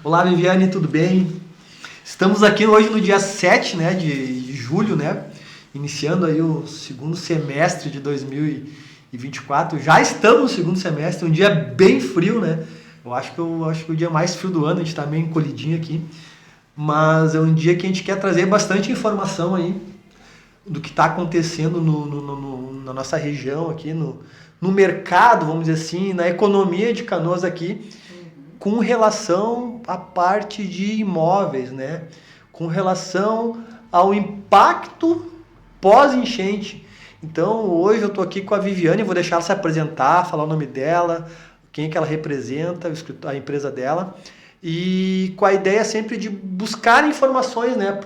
Olá, Viviane, tudo bem? Estamos aqui hoje no dia 7, né, de julho, né? Iniciando aí o segundo semestre de 2024. Já estamos no segundo semestre, um dia bem frio, né? Eu acho que é o dia mais frio do ano, a gente está meio encolhidinho aqui. Mas é um dia que a gente quer trazer bastante informação aí do que está acontecendo na nossa região aqui, no mercado, vamos dizer assim, na economia de Canoas aqui, com relação à parte de imóveis, né? Com relação ao impacto pós-enchente. Então, hoje eu estou aqui com a Viviane, vou deixar ela se apresentar, falar o nome dela, quem é que ela representa, a empresa dela, e com a ideia sempre de buscar informações, né,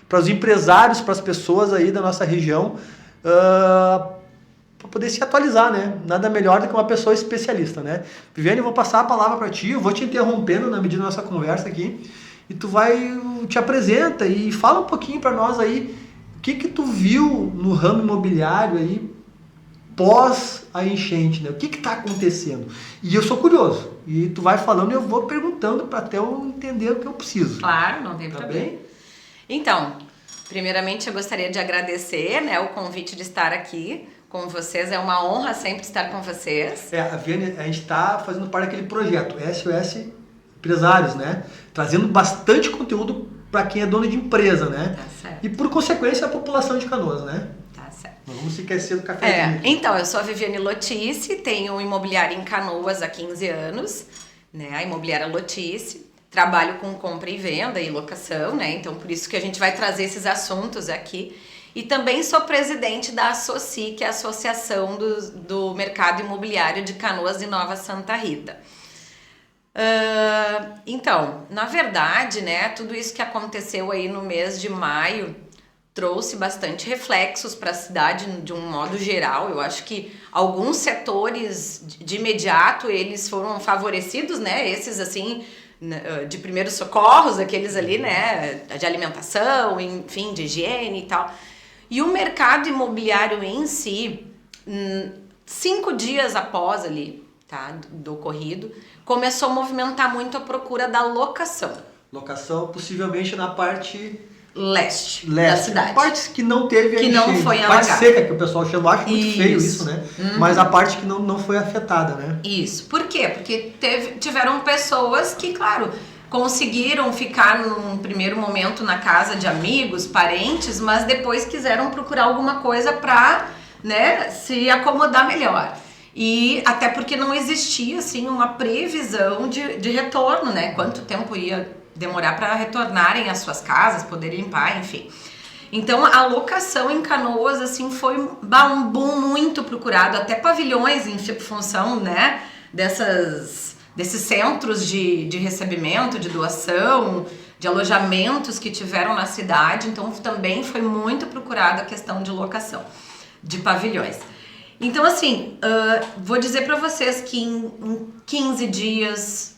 para os empresários, para as pessoas aí da nossa região, para poder se atualizar, né? Nada melhor do que uma pessoa especialista, né? Viviane, eu vou passar a palavra para ti, eu vou te interrompendo na medida da nossa conversa aqui, e tu te apresenta e fala um pouquinho para nós aí, o que tu viu no ramo imobiliário aí, pós a enchente, né? O que está acontecendo? E eu sou curioso, e tu vai falando e eu vou perguntando para até eu entender o que eu preciso. Claro, não tem Tá problema. bem? Então, primeiramente eu gostaria de agradecer, né, o convite de estar aqui com vocês. É uma honra sempre estar com vocês. A Viviane, a gente está fazendo parte daquele projeto SOS Empresários, né? Trazendo bastante conteúdo para quem é dono de empresa, né? Tá certo. E por consequência a população de Canoas, né? Tá certo. Não vamos se esquecer do café. Então, eu sou a Viviane Lotice, tenho imobiliária em Canoas há 15 anos, né? A imobiliária Lotice. Trabalho com compra e venda e locação, né? Então, por isso que a gente vai trazer esses assuntos aqui. E também sou presidente da ASSOCI, que é a Associação do Mercado Imobiliário de Canoas e Nova Santa Rita. Então, na verdade, né, tudo isso que aconteceu aí no mês de maio trouxe bastante reflexos para a cidade de um modo geral. Eu acho que alguns setores de imediato eles foram favorecidos, né? Esses assim de primeiros socorros, aqueles ali, né, de alimentação, enfim, de higiene e tal. E o mercado imobiliário em si, 5 dias após ali, tá, do ocorrido, começou a movimentar muito a procura da locação. Locação possivelmente na parte leste da cidade. Partes que não teve que não foi alagada. Parte alagada. seca, que o pessoal chama, acho muito feio isso, né? Mas a parte que não foi afetada, né? Isso. Por quê? Porque tiveram pessoas que, claro, conseguiram ficar num primeiro momento na casa de amigos, parentes, mas depois quiseram procurar alguma coisa para, né, se acomodar melhor. E até porque não existia assim uma previsão de retorno, né? Quanto tempo ia demorar para retornarem às suas casas, poderem limpar, enfim. Então a locação em Canoas assim foi um boom muito procurado, até pavilhões em função, né, desses centros de recebimento, de doação, de alojamentos que tiveram na cidade. Então também foi muito procurada a questão de locação de pavilhões. Então assim, vou dizer para vocês que em 15 dias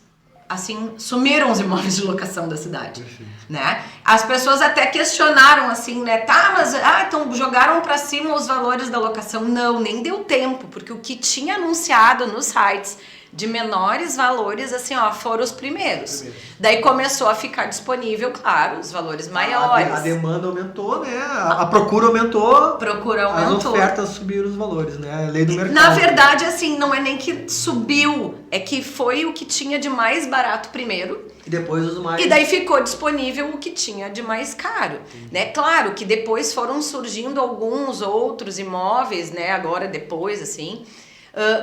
assim, sumiram os imóveis de locação da cidade, né? As pessoas até questionaram assim, né? Tá, mas então jogaram para cima os valores da locação. Não, nem deu tempo, porque o que tinha anunciado nos sites de menores valores, assim, ó, foram os primeiros. Daí começou a ficar disponível, claro, os valores maiores. A demanda aumentou, né? A procura aumentou. As ofertas subiram os valores, né? A lei do mercado. Na verdade, assim, não é nem que subiu, é que foi o que tinha de mais barato primeiro. E depois os mais... E daí ficou disponível o que tinha de mais caro, né? Claro que depois foram surgindo alguns outros imóveis, né? Agora depois, assim...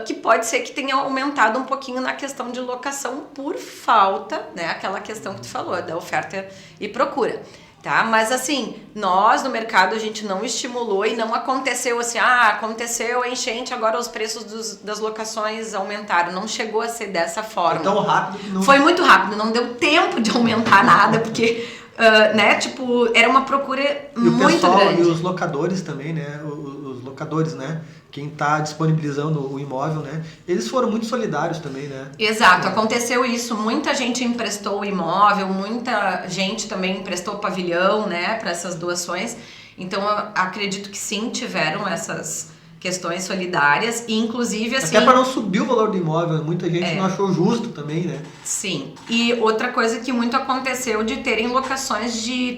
que pode ser que tenha aumentado um pouquinho na questão de locação por falta, né, aquela questão que tu falou, da oferta e procura, tá? Mas assim, nós no mercado a gente não estimulou e não aconteceu assim, aconteceu a enchente, agora os preços das locações aumentaram, não chegou a ser dessa forma. Foi tão rápido que não... Foi muito rápido, não deu tempo de aumentar nada, porque, né, tipo, era uma procura muito grande. E os locadores também, né, os locadores, né, quem está disponibilizando o imóvel, né? Eles foram muito solidários também, né? Exato, aconteceu isso. Muita gente emprestou o imóvel, muita gente também emprestou o pavilhão, né, para essas doações. Então, eu acredito que sim, tiveram questões solidárias, e inclusive assim... Até para não subir o valor do imóvel, muita gente não achou justo também, né? Sim, e outra coisa que muito aconteceu de terem locações de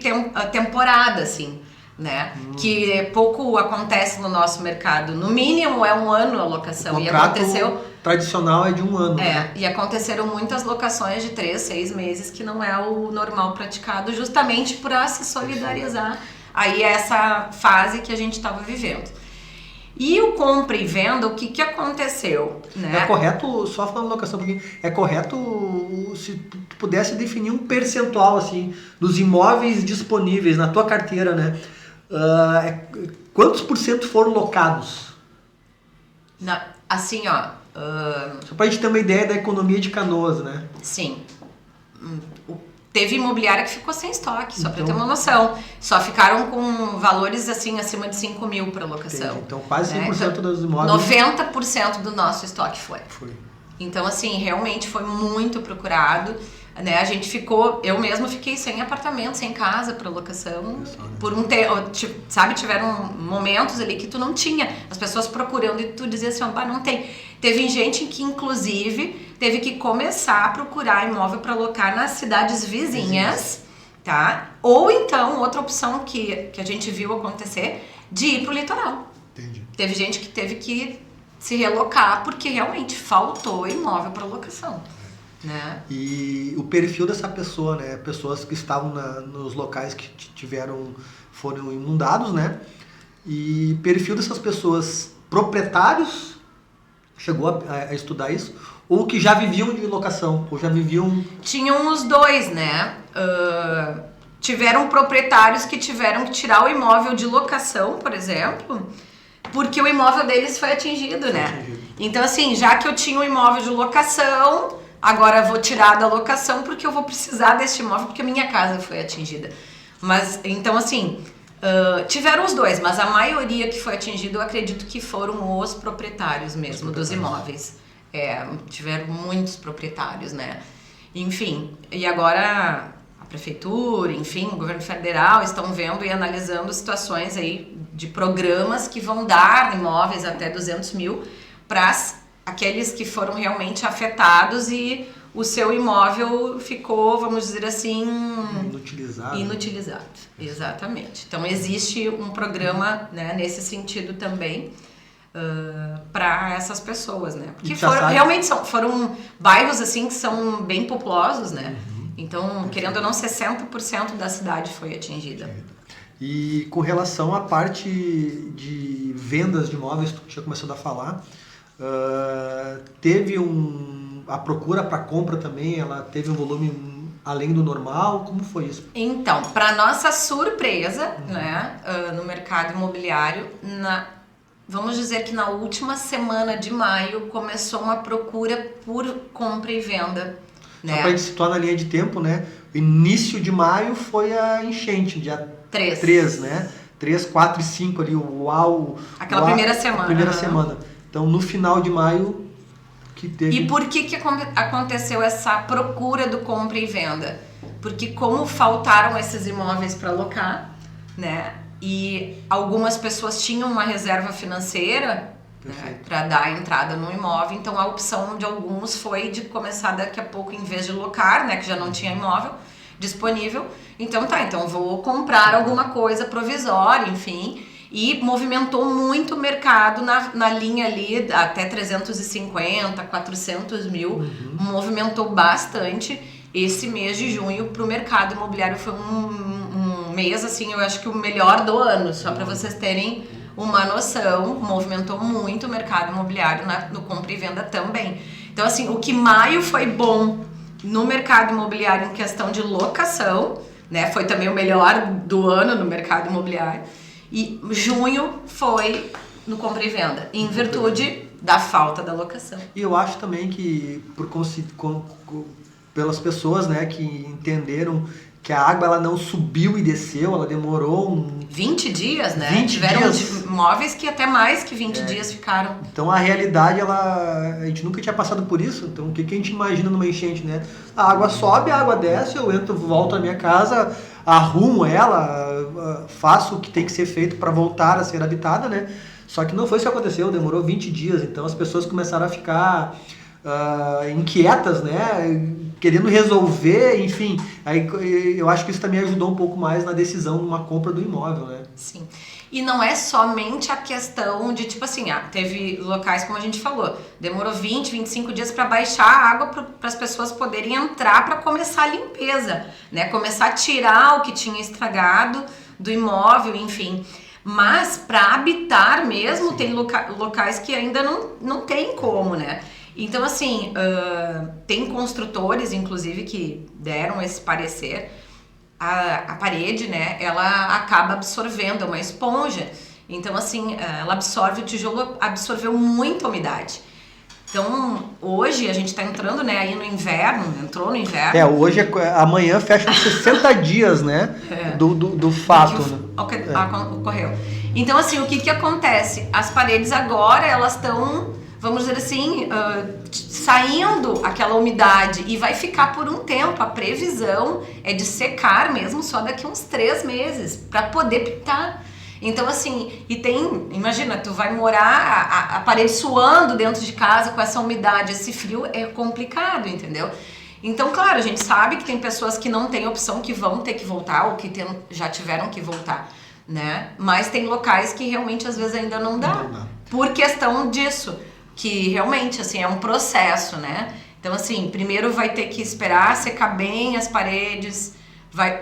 temporada, assim, né? Que pouco acontece no nosso mercado. No mínimo é 1 ano a locação. O contrato tradicional é de 1 ano. Né? E aconteceram muitas locações de 3, 6 meses, que não é o normal praticado, justamente para se solidarizar aí essa fase que a gente estava vivendo. E o compra e venda, o que aconteceu? Né? É correto, só falando locação um pouquinho, é correto se tu pudesse definir um percentual assim dos imóveis disponíveis na tua carteira, né? Quantos por cento foram locados? Assim, ó... Só pra gente ter uma ideia da economia de Canoas, né? Sim. Teve imobiliária que ficou sem estoque, só para ter uma noção. Só ficaram com valores assim acima de 5 mil para locação. Entendi. Então quase 100% dos imóveis... 90% do nosso estoque foi. Então assim, realmente foi muito procurado. Né? A gente ficou... Eu mesma fiquei sem apartamento, sem casa para locação. Por sabe, tiveram momentos ali que tu não tinha. As pessoas procurando e tu dizia assim, não tem. Teve gente que, inclusive, teve que começar a procurar imóvel para alocar nas cidades vizinhas, tá? Ou então, outra opção que a gente viu acontecer, de ir pro litoral. Entendi. Teve gente que teve que se relocar porque realmente faltou imóvel para locação. Né? E o perfil dessa pessoa, né? Pessoas que estavam nos locais que foram inundados, né? E perfil dessas pessoas, proprietários, chegou a estudar isso, ou que já viviam de locação, ou já viviam... Tinham os dois, né? Tiveram proprietários que tiveram que tirar o imóvel de locação, por exemplo, porque o imóvel deles foi atingido, né? Então, assim, já que eu tinha um imóvel de locação, agora eu vou tirar da locação porque eu vou precisar deste imóvel porque a minha casa foi atingida. Mas, então, assim... tiveram os dois, mas a maioria que foi atingida, eu acredito que foram os proprietários mesmo dos imóveis. Tiveram muitos proprietários, né? Enfim, e agora a prefeitura, enfim, o governo federal estão vendo e analisando situações aí de programas que vão dar imóveis até 200 mil para aqueles que foram realmente afetados e o seu imóvel ficou, vamos dizer assim... Inutilizado, exatamente. Então, existe um programa, né, nesse sentido também para essas pessoas, né? Porque realmente foram bairros assim que são bem populosos, né? Então, querendo ou não, 60% da cidade foi atingida. E com relação à parte de vendas de imóveis, tu tinha começado a falar, teve a procura para compra também, ela teve um volume além do normal? Como foi isso? Então, para nossa surpresa, né, no mercado imobiliário, vamos dizer que na última semana de maio começou uma procura por compra e venda. Né? Só para a gente situar na linha de tempo, né? O início de maio foi a enchente, dia 3, né? 3, 4 e 5 ali, aquela primeira semana. A primeira semana. Então, no final de maio, que teve... E por que aconteceu essa procura do compra e venda? Porque como faltaram esses imóveis para alocar, né? E algumas pessoas tinham uma reserva financeira, né, para dar entrada no imóvel, então a opção de alguns foi de começar daqui a pouco, em vez de locar, né, que já não tinha imóvel disponível, então vou comprar alguma coisa provisória, enfim, e movimentou muito o mercado na linha ali, até 350, 400 mil, movimentou bastante. Esse mês de junho para o mercado imobiliário foi um mês, assim, eu acho que o melhor do ano, só para vocês terem uma noção, movimentou muito o mercado imobiliário no compra e venda também. Então, assim, o que maio foi bom no mercado imobiliário em questão de locação, né, foi também o melhor do ano no mercado imobiliário, e junho foi no compra e venda, em virtude da falta da locação. E eu acho também que, pelas pessoas, né, que entenderam que a água ela não subiu e desceu, ela demorou 20 dias, né? 20 Tiveram dias. Imóveis que até mais que 20 dias ficaram. Então a realidade, a gente nunca tinha passado por isso. Então o que a gente imagina numa enchente, né? A água sobe, a água desce, eu entro, volto à minha casa, arrumo ela, faço o que tem que ser feito para voltar a ser habitada, né? Só que não foi isso que aconteceu, demorou 20 dias, então as pessoas começaram a ficar inquietas, né? Querendo resolver, enfim. Aí eu acho que isso também ajudou um pouco mais na decisão de uma compra do imóvel, né? Sim. E não é somente a questão de, tipo assim, teve locais, como a gente falou, demorou 20, 25 dias para baixar a água para as pessoas poderem entrar para começar a limpeza, né? Começar a tirar o que tinha estragado do imóvel, enfim. Mas para habitar mesmo, sim, tem locais que ainda não tem como, né? Então, assim, tem construtores, inclusive, que deram esse parecer. A parede, né, ela acaba absorvendo, é uma esponja. Então, assim, ela absorve, o tijolo absorveu muita umidade. Então, hoje a gente está entrando, né, aí no inverno, entrou no inverno. Hoje, amanhã fecha 60 dias, né, do fato. Ocorreu. Então, assim, o que acontece? As paredes agora, elas estão, vamos dizer assim, saindo aquela umidade e vai ficar por um tempo. A previsão é de secar mesmo só daqui uns 3 meses para poder pintar. Então, assim, imagina, tu vai morar a parede suando dentro de casa com essa umidade, esse frio, é complicado, entendeu? Então, claro, a gente sabe que tem pessoas que não têm opção, que vão ter que voltar ou que já tiveram que voltar, né? Mas tem locais que realmente às vezes ainda não dá. Por questão disso, que realmente, assim, é um processo, né? Então, assim, primeiro vai ter que esperar secar bem as paredes,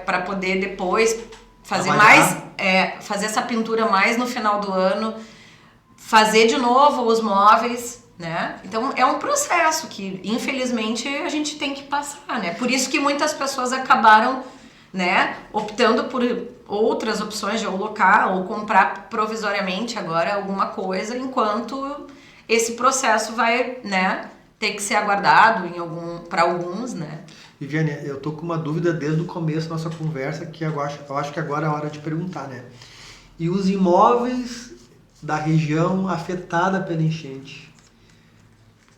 para poder depois fazer fazer essa pintura mais no final do ano, fazer de novo os móveis, né? Então, é um processo que, infelizmente, a gente tem que passar, né? Por isso que muitas pessoas acabaram, né, optando por outras opções de alocar ou comprar provisoriamente agora alguma coisa, enquanto esse processo vai, né, ter que ser aguardado para alguns, né? Viviane, eu tô com uma dúvida desde o começo da nossa conversa, que eu acho que agora é a hora de perguntar, né? E os imóveis da região afetada pela enchente,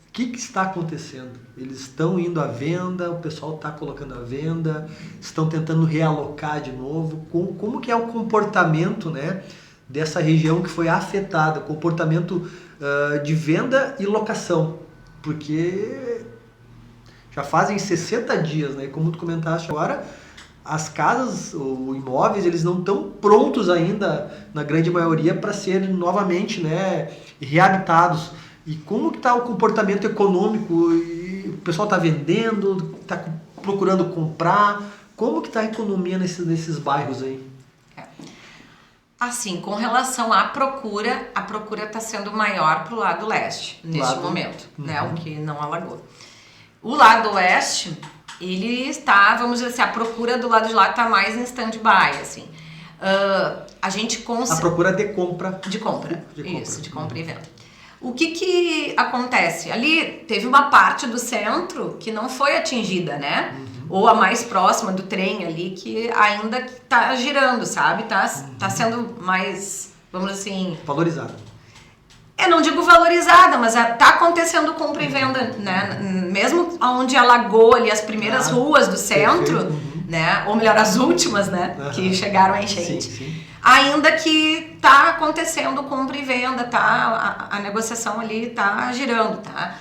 o que está acontecendo? Eles estão indo à venda, o pessoal está colocando à venda, estão tentando realocar de novo. Como que é o comportamento, né, dessa região que foi afetada, comportamento de venda e locação? Porque já fazem 60 dias, né? Como tu comentaste agora, as casas ou imóveis, eles não estão prontos ainda, na grande maioria, para serem novamente, né, reabitados. E como que está o comportamento econômico? E o pessoal está vendendo, está procurando comprar? Como que está a economia nesses bairros aí? Assim, com relação à procura, a procura está sendo maior para o lado leste, neste momento, né? O que não alagou. O lado oeste, ele está, vamos dizer assim, a procura do lado de lá está mais em stand-by, assim. A gente A procura de compra. De compra. Isso, de compra e venda. O que acontece? Ali teve uma parte do centro que não foi atingida, né? Ou a mais próxima do trem ali, que ainda tá girando, sabe? Tá sendo mais, vamos dizer assim... Valorizada. Não digo valorizada, mas tá acontecendo compra e venda, né? Mesmo onde alagou ali as primeiras ruas do centro, né? Ou melhor, as últimas, né? Que chegaram a enchente. Sim. Ainda que tá acontecendo compra e venda, tá? A negociação ali tá girando, tá?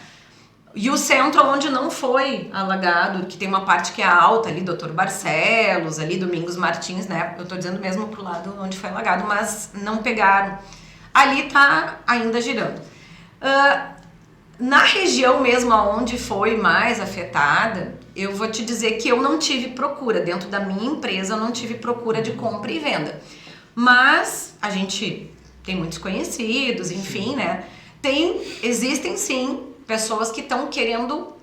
E o centro onde não foi alagado, que tem uma parte que é alta ali, Dr. Barcelos, ali, Domingos Martins, né? Eu tô dizendo mesmo pro lado onde foi alagado, mas não pegaram. Ali tá ainda girando. Na região mesmo onde foi mais afetada, eu vou te dizer que eu não tive procura. Dentro da minha empresa, eu não tive procura de compra e venda. Mas a gente tem muitos conhecidos, enfim, né? Existem sim pessoas que estão querendo,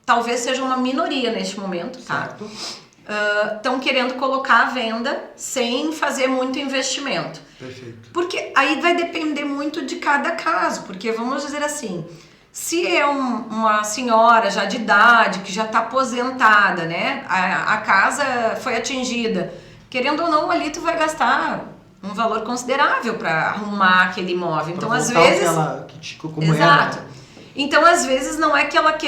talvez seja uma minoria neste momento, tá? Estão querendo colocar à venda sem fazer muito investimento. Perfeito. Porque aí vai depender muito de cada caso, porque vamos dizer assim, se é uma senhora já de idade, que já está aposentada, né? A casa foi atingida, querendo ou não, ali tu vai gastar um valor considerável para arrumar aquele imóvel. Então, às vezes... Exato. Então, às vezes, não é que ela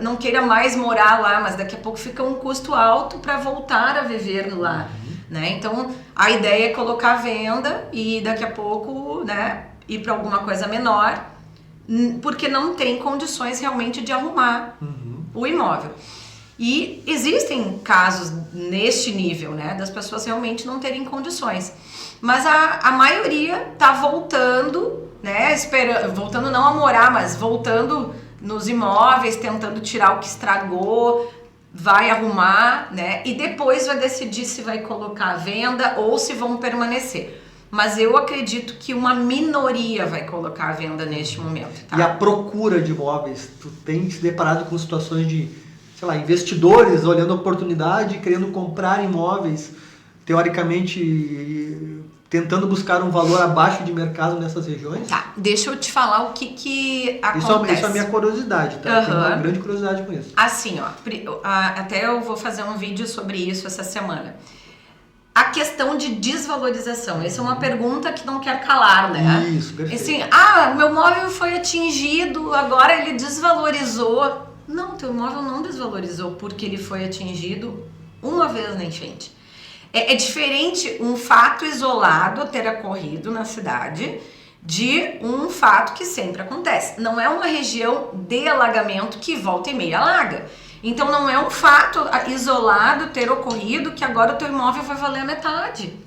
não queira mais morar lá, mas daqui a pouco fica um custo alto para voltar a viver lá, né? Então, a ideia é colocar à venda e daqui a pouco, né, ir para alguma coisa menor, porque não tem condições realmente de arrumar o imóvel. E existem casos neste nível, né, das pessoas realmente não terem condições. Mas a maioria tá voltando, né, voltando não a morar, mas voltando nos imóveis, tentando tirar o que estragou, vai arrumar, né, e depois vai decidir se vai colocar à venda ou se vão permanecer. Mas eu acredito que uma minoria vai colocar à venda neste momento. Tá? E a procura de imóveis, tu tem se deparado com situações de, sei lá, investidores olhando a oportunidade, querendo comprar imóveis, teoricamente tentando buscar um valor abaixo de mercado nessas regiões? Tá, deixa eu te falar o que acontece. Isso é a minha curiosidade, tá? Tenho uma grande curiosidade com isso. Assim, ó, até eu vou fazer um vídeo sobre isso essa semana. A questão de desvalorização, essa é uma pergunta que não quer calar, né? Isso, perfeito. Assim, meu móvel foi atingido, agora ele desvalorizou. Não, teu imóvel não desvalorizou porque ele foi atingido uma vez na enchente. É diferente um fato isolado ter ocorrido na cidade de um fato que sempre acontece. Não é uma região de alagamento que volta e meia alaga. Então não é um fato isolado ter ocorrido que agora o teu imóvel vai valer a metade.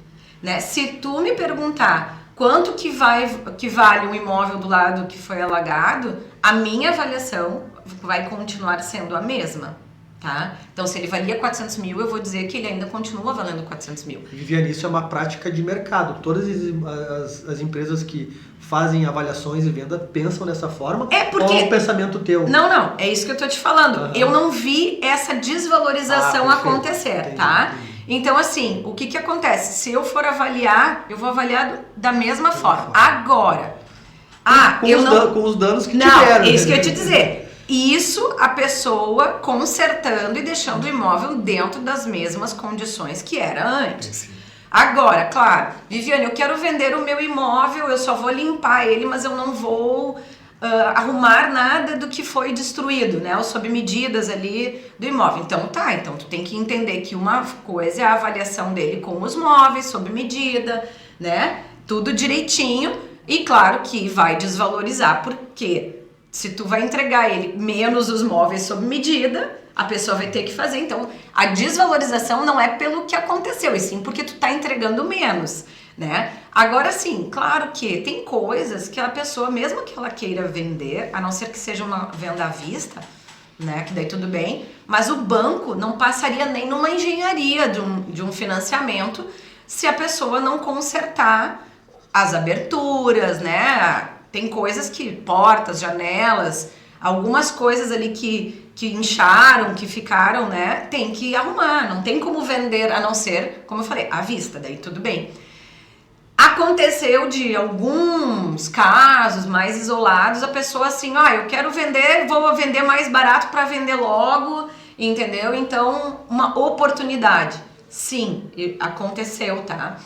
Né? Se tu me perguntar quanto que vale um imóvel do lado que foi alagado, a minha avaliação vai continuar sendo a mesma. Tá? Então, se ele valia 400 mil, eu vou dizer que ele ainda continua valendo 400 mil. Viviane, isso é uma prática de mercado. Todas as empresas que fazem avaliações e venda pensam dessa forma? Ou é um pensamento teu? Não, é isso que eu tô te falando. Eu não vi essa desvalorização acontecer, entendi, tá? entendi. Então, assim, o que acontece? Se eu for avaliar, eu vou avaliar da mesma forma. Agora, com os danos que tiveram. Não, é isso que eu ia te dizer. Isso a pessoa consertando e deixando o imóvel dentro das mesmas condições que era antes. Agora, claro, Viviane, eu quero vender o meu imóvel, eu só vou limpar ele, mas eu não vou arrumar nada do que foi destruído, né? Ou sob medidas ali do imóvel. Então tu tem que entender que uma coisa é a avaliação dele com os móveis, sob medida, né? Tudo direitinho. E claro que vai desvalorizar, porque se tu vai entregar ele menos os móveis sob medida, a pessoa vai ter que fazer. Então, a desvalorização não é pelo que aconteceu, e sim porque tu tá entregando menos, né? Agora sim, claro que tem coisas que a pessoa, mesmo que ela queira vender, a não ser que seja uma venda à vista, né? Que daí tudo bem, mas o banco não passaria nem numa engenharia de um financiamento se a pessoa não consertar as aberturas, né? Tem coisas que, portas, janelas, algumas coisas ali que incharam, que ficaram, né? Tem que arrumar, não tem como vender, a não ser, como eu falei, à vista, daí tudo bem. Aconteceu de alguns casos mais isolados, a pessoa assim, eu quero vender, vou vender mais barato para vender logo, entendeu? Então, uma oportunidade. Sim, aconteceu, tá?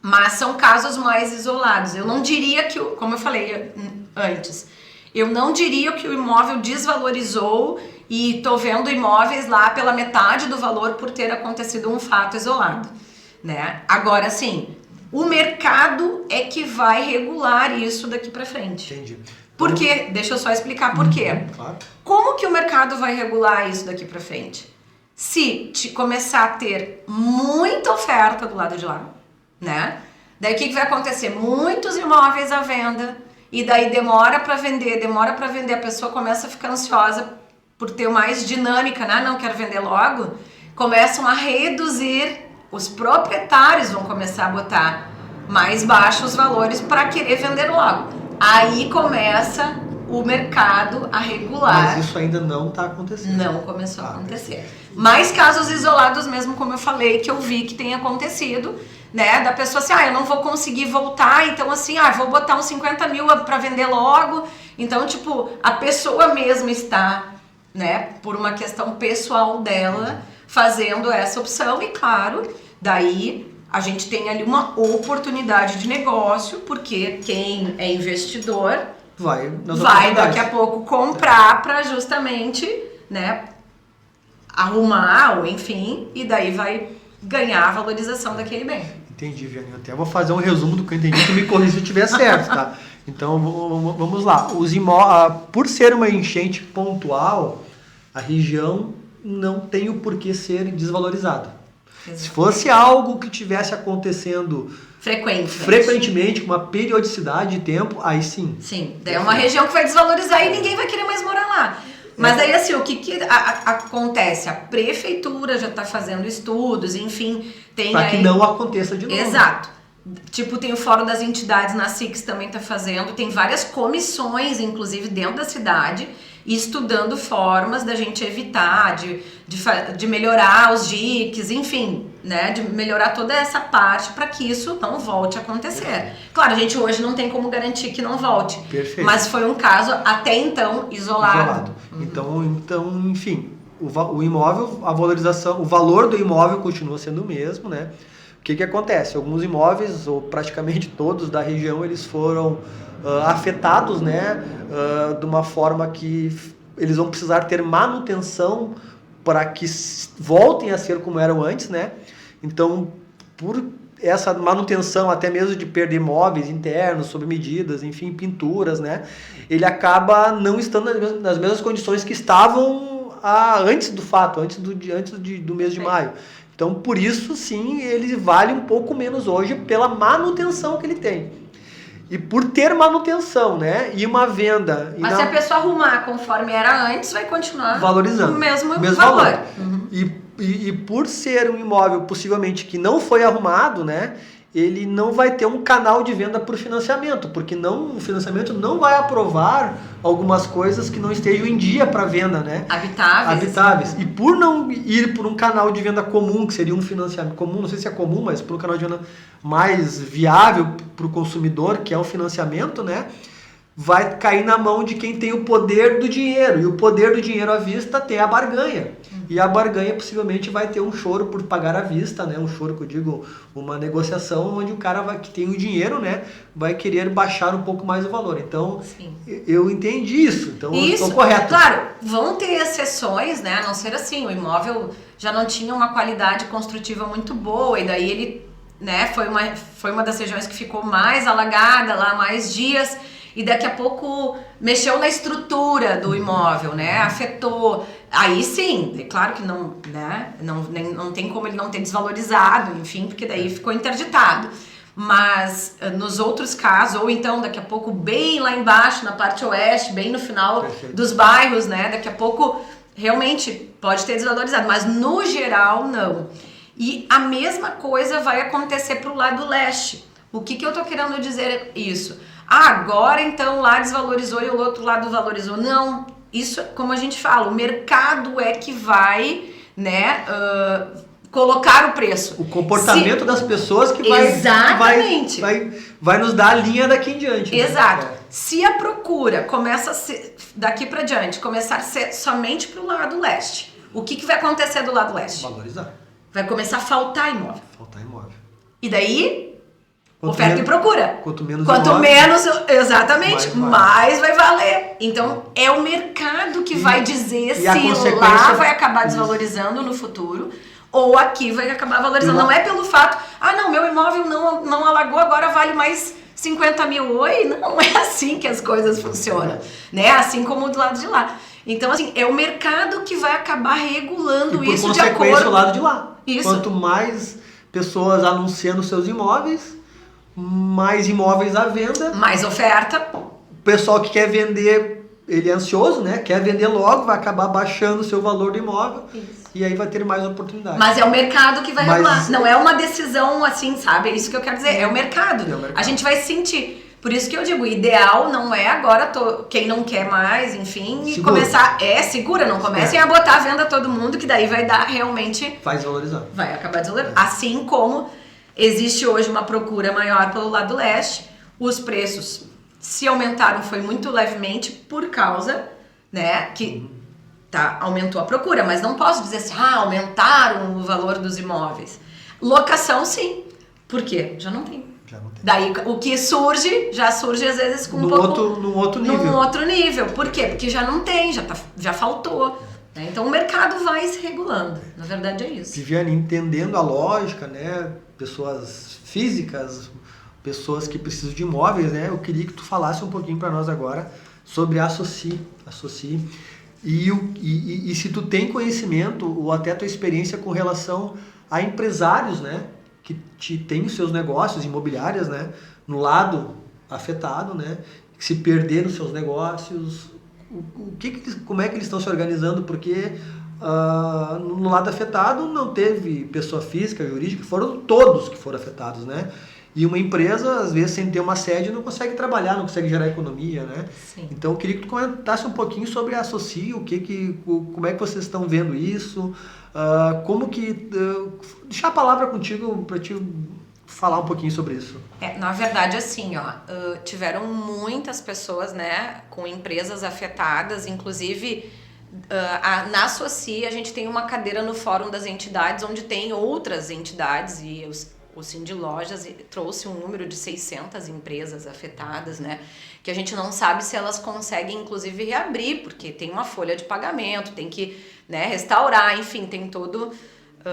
Mas são casos mais isolados. Eu não diria que, como eu falei antes, eu não diria que o imóvel desvalorizou e tô vendo imóveis lá pela metade do valor por ter acontecido um fato isolado, né? Agora, sim, o mercado é que vai regular isso daqui pra frente. Entendi. Por quê? Deixa eu só explicar por quê. Claro. Como que o mercado vai regular isso daqui pra frente? Se começar a ter muita oferta do lado de lá, né? Daí o que vai acontecer? Muitos imóveis à venda e daí demora para vender, a pessoa começa a ficar ansiosa por ter mais dinâmica, né? Não quero vender logo. Começam a reduzir, os proprietários vão começar a botar mais baixos os valores para querer vender logo. Aí começa o mercado a regular. Mas isso ainda não está acontecendo. Não começou a acontecer. Mais casos isolados mesmo, como eu falei, que eu vi que tem acontecido, né? Da pessoa assim, eu não vou conseguir voltar, então assim, vou botar uns 50 mil para vender logo. Então, tipo, a pessoa mesma está, né, por uma questão pessoal dela, fazendo essa opção e, claro, daí a gente tem ali uma oportunidade de negócio, porque quem é investidor vai daqui a pouco comprar para justamente, né, arrumar ou enfim, e daí vai ganhar a valorização daquele bem. Entendi, Vianney. Eu até vou fazer um resumo do que eu entendi, tu me corrija se eu estiver certo, tá? Então, vamos lá. Por ser uma enchente pontual, a região não tem o porquê ser desvalorizada. Se fosse algo que tivesse acontecendo frequentemente, com uma periodicidade de tempo, aí sim. Sim, daí é uma região que vai desvalorizar e ninguém vai querer mais morar lá. Mas daí assim, o que acontece? A prefeitura já está fazendo estudos, enfim, tem para que não aconteça de novo. Exato. Tipo, tem o Fórum das Entidades na SIX também está fazendo, tem várias comissões, inclusive dentro da cidade, estudando formas da gente evitar, de melhorar os diques, enfim, né, de melhorar toda essa parte para que isso não volte a acontecer. Claro, a gente hoje não tem como garantir que não volte. Perfeito. Mas foi um caso até então isolado. Então, enfim, o imóvel, a valorização, o valor do imóvel continua sendo o mesmo, né? O que acontece? Alguns imóveis, ou praticamente todos da região, eles foram afetados, né, de uma forma que eles vão precisar ter manutenção para que voltem a ser como eram antes, né? Então, por essa manutenção, até mesmo de perder móveis internos, sob medidas, enfim, pinturas, né? Ele acaba não estando nas mesmas condições que estavam antes do fato, antes do mês de maio. Então, por isso, sim, ele vale um pouco menos hoje pela manutenção que ele tem. E por ter manutenção, né? E uma venda... Mas se a pessoa arrumar conforme era antes, vai continuar valorizando o mesmo valor. Uhum. E por ser um imóvel possivelmente que não foi arrumado, né? Ele não vai ter um canal de venda por financiamento, porque o financiamento não vai aprovar algumas coisas que não estejam em dia para venda, né? Habitáveis. E por não ir por um canal de venda comum, que seria um financiamento comum, não sei se é comum, mas por um canal de venda mais viável para o consumidor, que é o financiamento, né? Vai cair na mão de quem tem o poder do dinheiro. E o poder do dinheiro à vista tem a barganha. E a barganha possivelmente vai ter um choro por pagar à vista, né? Um choro que eu digo, uma negociação onde o cara que tem o dinheiro, né? Vai querer baixar um pouco mais o valor. Então, sim, eu entendi isso. Então, eu estou correto. Claro, vão ter exceções, né? A não ser assim, o imóvel já não tinha uma qualidade construtiva muito boa e daí ele, né? Foi uma das regiões que ficou mais alagada lá, mais dias. E daqui a pouco mexeu na estrutura do imóvel, né? Afetou. Aí sim, é claro que não, né? Não tem como ele não ter desvalorizado, enfim, porque daí ficou interditado. Mas nos outros casos, ou então daqui a pouco bem lá embaixo, na parte oeste, bem no final dos bairros, né? Daqui a pouco realmente pode ter desvalorizado, mas no geral não. E a mesma coisa vai acontecer pro lado leste. O que eu tô querendo dizer isso? Agora então lá desvalorizou e o outro lado valorizou. Não, isso, como a gente fala, o mercado é que vai, né, colocar o preço. O comportamento das pessoas que vai nos dar a linha daqui em diante. Exato. Né? Se a procura começa a ser, daqui para diante, começar a ser somente para o lado leste, o que vai acontecer do lado leste? Valorizar. Vai começar a faltar imóvel. E daí... Quanto oferta menos, e procura. Quanto menos, exatamente, mais vai valer. Então, é o mercado que vai dizer se lá vai acabar desvalorizando no futuro ou aqui vai acabar valorizando. Não é pelo fato, não, meu imóvel não alagou, agora vale mais 50 mil. Oi, não é assim que as coisas funcionam, né? Assim como do lado de lá. Então, assim, é o mercado que vai acabar regulando isso de acordo... por consequência, o lado de lá. Isso. Quanto mais pessoas anunciando seus imóveis... mais imóveis à venda, mais oferta. O pessoal que quer vender, ele é ansioso, né? Quer vender logo, vai acabar baixando o seu valor do imóvel. Isso. E aí vai ter mais oportunidade. Mas é o mercado que vai regular. Não é uma decisão assim, sabe? É isso que eu quero dizer. É o mercado. A gente vai sentir. Por isso que eu digo, o ideal não é agora quem não quer mais, enfim, e começar... segura, não comecem a botar a venda a todo mundo, que daí vai dar realmente... Faz valorizar. Vai acabar desvalorizando. Assim como... existe hoje uma procura maior pelo lado leste, os preços se aumentaram, foi muito levemente por causa, né, que aumentou a procura, mas não posso dizer assim, aumentaram o valor dos imóveis. Locação, sim. Por quê? Já não tem. Daí o que já surge às vezes com num outro nível. Por quê? Porque já não tem, já faltou. né? Então o mercado vai se regulando, na verdade é isso. Viviane, entendendo a lógica, né? Pessoas físicas, pessoas que precisam de imóveis, né? Eu queria que tu falasse um pouquinho para nós agora sobre a Associe. E se tu tem conhecimento ou até tua experiência com relação a empresários, né? Que têm os seus negócios imobiliários, né? No lado afetado, né? Que se perderam os seus negócios. Como é que eles estão se organizando? Porque no lado afetado não teve pessoa física, jurídica, foram todos que foram afetados, né? E uma empresa, às vezes, sem ter uma sede, não consegue trabalhar, não consegue gerar economia, né? Sim. Então, eu queria que tu comentasse um pouquinho sobre a Associe, como é que vocês estão vendo isso, deixar a palavra contigo para te falar um pouquinho sobre isso. Na verdade, assim, tiveram muitas pessoas, né, com empresas afetadas, inclusive na Associe a gente tem uma cadeira no Fórum das Entidades, onde tem outras entidades e o Cindy Lojas trouxe um número de 600 empresas afetadas, né? Que a gente não sabe se elas conseguem, inclusive, reabrir, porque tem uma folha de pagamento, tem que, né, restaurar, enfim, tem todo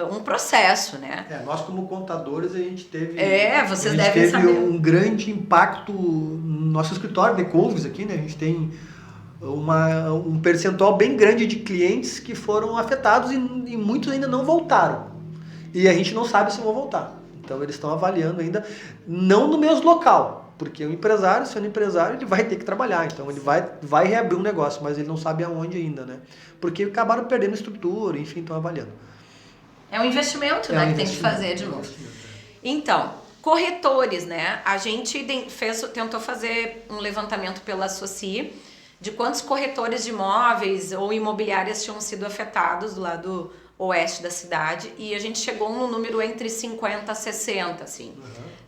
um processo, né? Nós como contadores, a gente teve... vocês devem saber. Um grande impacto no nosso escritório de Couves aqui, né? A gente tem um percentual bem grande de clientes que foram afetados e muitos ainda não voltaram. E a gente não sabe se vão voltar. Então eles estão avaliando ainda, não no mesmo local, porque o empresário, sendo empresário, ele vai ter que trabalhar, então ele vai reabrir um negócio, mas ele não sabe aonde ainda, né? Porque acabaram perdendo estrutura, enfim, estão avaliando. É um investimento, né, que tem que fazer de novo. Então, corretores, né? A gente tentou fazer um levantamento pela Associe de quantos corretores de imóveis ou imobiliárias tinham sido afetados do lado oeste da cidade, e a gente chegou num número entre 50 a 60, assim,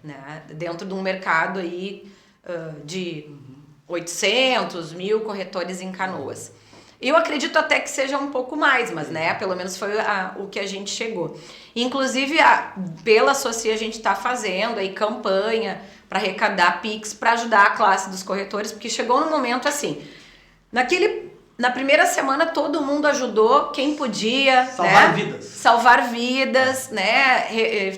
né? Dentro de um mercado aí de 800, 1.000 corretores em Canoas. Eu acredito até que seja um pouco mais, mas, né, pelo menos foi o que a gente chegou. Inclusive, pela Associe, a gente está fazendo aí campanha para arrecadar PIX, para ajudar a classe dos corretores, porque chegou num momento assim, na primeira semana todo mundo ajudou quem podia, salvar vidas, né?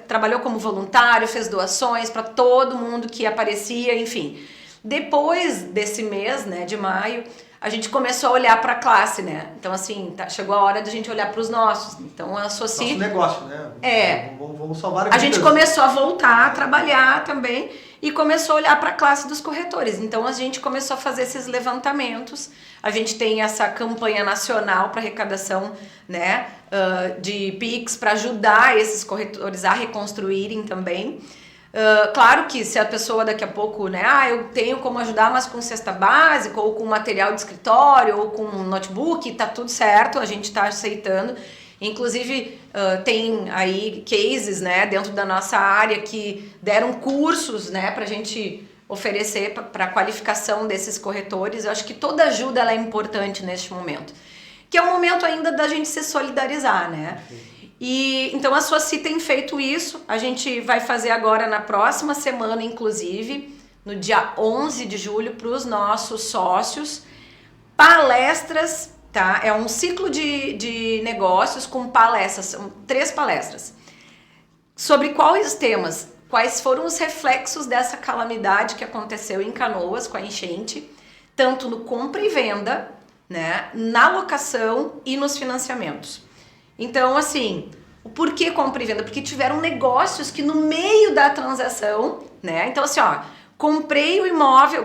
Trabalhou como voluntário, fez doações para todo mundo que aparecia, enfim. Depois desse mês, né, de maio, a gente começou a olhar para a classe, né? Então, assim, chegou a hora de a gente olhar para os nossos. Então, a Associe... Nosso negócio, né? Vamos salvar a gente começou a voltar a trabalhar também e começou a olhar para a classe dos corretores. Então, a gente começou a fazer esses levantamentos. A gente tem essa campanha nacional para arrecadação, né, de PIX para ajudar esses corretores a reconstruírem também. Claro que se a pessoa daqui a pouco, né, eu tenho como ajudar, mas com cesta básica, ou com material de escritório, ou com notebook, tá tudo certo, a gente tá aceitando. Inclusive, tem aí cases, né, dentro da nossa área que deram cursos, né, pra gente oferecer para a qualificação desses corretores. Eu acho que toda ajuda ela é importante neste momento, que é o momento ainda da gente se solidarizar, né? E então a Associe tem feito isso. A gente vai fazer agora na próxima semana, inclusive, no dia 11 de julho, para os nossos sócios, palestras, tá? É um ciclo de negócios com palestras, são 3 palestras. Sobre quais temas? Quais foram os reflexos dessa calamidade que aconteceu em Canoas com a enchente, tanto no compra e venda, né, na locação e nos financiamentos. Então, assim, o porquê compra e venda? Porque tiveram negócios que no meio da transação, né? Então, assim, comprei o imóvel,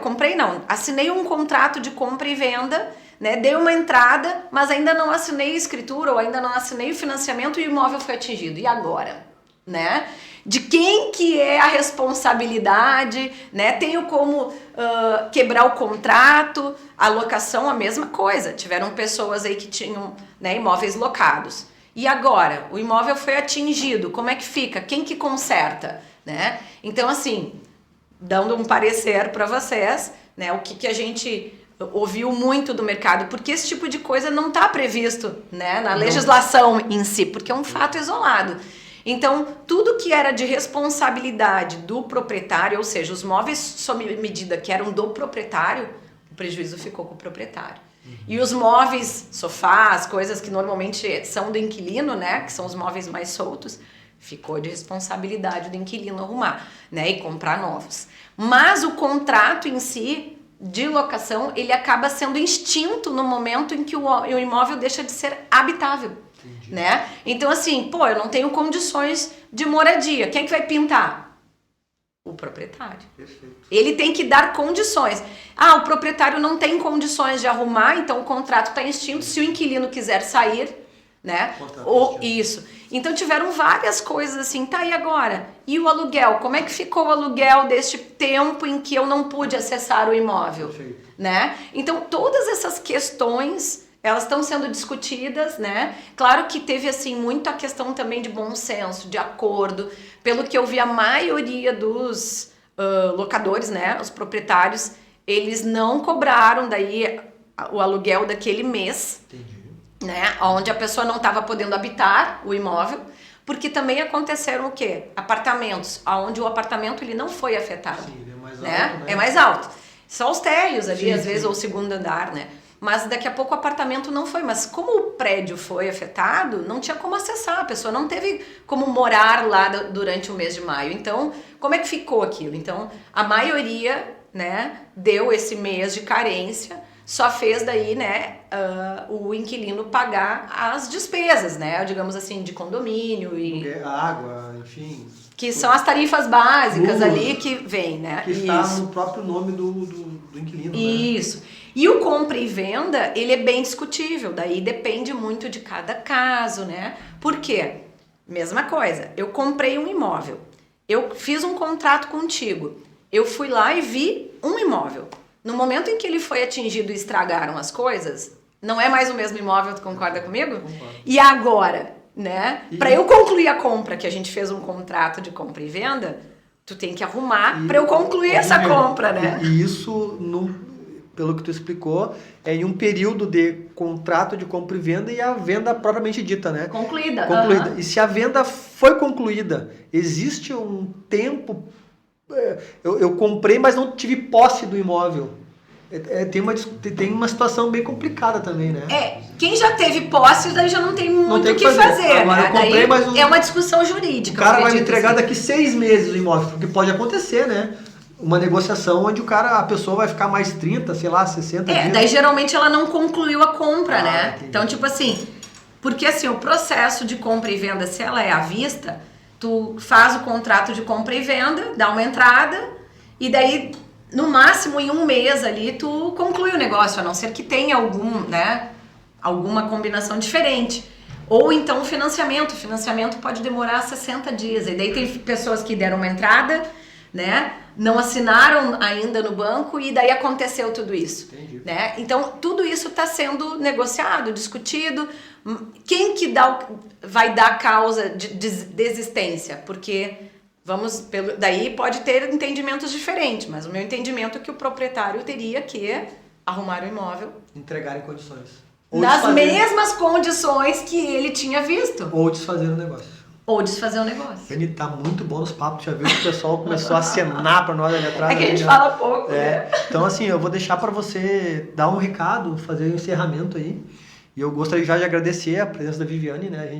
assinei um contrato de compra e venda, né? Dei uma entrada, mas ainda não assinei a escritura ou ainda não assinei o financiamento e o imóvel foi atingido. E agora? Né? De quem que é a responsabilidade, né? Tenho como quebrar o contrato, a locação, a mesma coisa. Tiveram pessoas aí que tinham, né, imóveis locados. E agora, o imóvel foi atingido, como é que fica? Quem que conserta, né? Então, assim, dando um parecer para vocês, né, o que a gente ouviu muito do mercado, porque esse tipo de coisa não está previsto, né, na legislação em si, porque é um fato isolado. Então, tudo que era de responsabilidade do proprietário, ou seja, os móveis sob medida que eram do proprietário, o prejuízo ficou com o proprietário. E os móveis, sofás, coisas que normalmente são do inquilino, né? Que são os móveis mais soltos, ficou de responsabilidade do inquilino arrumar, né? E comprar novos. Mas o contrato em si, de locação, ele acaba sendo extinto no momento em que o imóvel deixa de ser habitável. Entendi. Né? Então assim, eu não tenho condições de moradia. Quem é que vai pintar? O proprietário. Perfeito. Ele tem que dar condições. O proprietário não tem condições de arrumar, então o contrato está extinto. Se o inquilino quiser sair, né? Isso. Então tiveram várias coisas assim, e agora? E o aluguel? Como é que ficou o aluguel deste tempo em que eu não pude acessar o imóvel? Perfeito. Né? Então todas essas questões, elas estão sendo discutidas, né? Claro que teve assim muito a questão também de bom senso, de acordo. Pelo que eu vi, a maioria dos locadores, né, os proprietários, eles não cobraram daí o aluguel daquele mês. Entendi. Né, onde a pessoa não estava podendo habitar o imóvel, porque também aconteceram o quê? Apartamentos, onde o apartamento ele não foi afetado. Sim, ele é mais alto, né? É mais alto. Só os térreos ali, às vezes, ou o segundo andar, né? Mas daqui a pouco o apartamento não foi. Mas como o prédio foi afetado, não tinha como acessar. A pessoa não teve como morar lá durante o mês de maio. Então, como é que ficou aquilo? Então, a maioria, né, deu esse mês de carência, só fez daí, né, o inquilino pagar as despesas, né, digamos assim, de condomínio e... água, enfim... Que são as tarifas básicas ali que vem, né? Que está no próprio nome do inquilino, Isso. Né? E o compra e venda, ele é bem discutível, daí depende muito de cada caso, né? Por quê? Mesma coisa, eu comprei um imóvel, eu fiz um contrato contigo, eu fui lá e vi um imóvel. No momento em que ele foi atingido e estragaram as coisas, não é mais o mesmo imóvel, tu concorda comigo? Concordo. E agora, né? Para eu concluir a compra, que a gente fez um contrato de compra e venda, tu tem que arrumar para eu concluir essa compra, né? E isso, pelo que tu explicou, é em um período de contrato de compra e venda e a venda propriamente dita, né? Concluída. E se a venda foi concluída, existe um tempo... Eu comprei, mas não tive posse do imóvel. Tem uma situação bem complicada também, né? Quem já teve posse, daí já não tem muito o que fazer. Agora, eu comprei, mas é uma discussão jurídica. O cara vai me entregar daqui 6 meses o imóvel, porque pode acontecer, né? Uma negociação onde a pessoa vai ficar mais 30, sei lá, 60 dias. Daí geralmente ela não concluiu a compra, né? Entendi. Então, tipo assim, porque assim, o processo de compra e venda, se ela é à vista, tu faz o contrato de compra e venda, dá uma entrada, e daí, no máximo, em um mês ali, tu conclui o negócio, a não ser que tenha alguma combinação diferente. Ou então financiamento. O financiamento pode demorar 60 dias. E daí tem pessoas que deram uma entrada, né? Não assinaram ainda no banco e daí aconteceu tudo isso. Entendi. Né? Então, tudo isso está sendo negociado, discutido. Quem que vai dar causa de desistência? Porque daí pode ter entendimentos diferentes, mas o meu entendimento é que o proprietário teria que arrumar o imóvel. Entregar em condições. Nas mesmas condições que ele tinha visto. Ou desfazer o negócio. Ele tá muito bom nos papos, já viu que o pessoal começou a acenar pra nós ali atrás. É que a gente fala pouco, né? Então assim, eu vou deixar pra você dar um recado, fazer um encerramento aí. E eu gostaria já de agradecer a presença da Viviane, né? A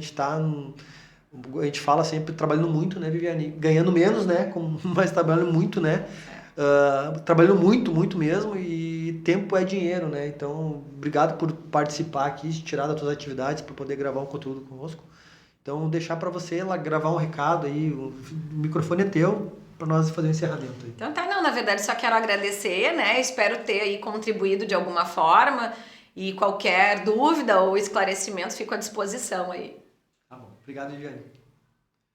gente fala sempre trabalhando muito, né, Viviane? Ganhando menos, né? Mas trabalhando muito, né? Trabalhando muito, muito mesmo, e tempo é dinheiro, né? Então, obrigado por participar aqui, tirar das tuas atividades para poder gravar um conteúdo conosco. Então, deixar para você lá gravar um recado aí, o microfone é teu, para nós fazer um encerramento aí. Então na verdade só quero agradecer, né? Espero ter aí contribuído de alguma forma, e qualquer dúvida ou esclarecimento fico à disposição aí. Tá bom, obrigado, Viviane.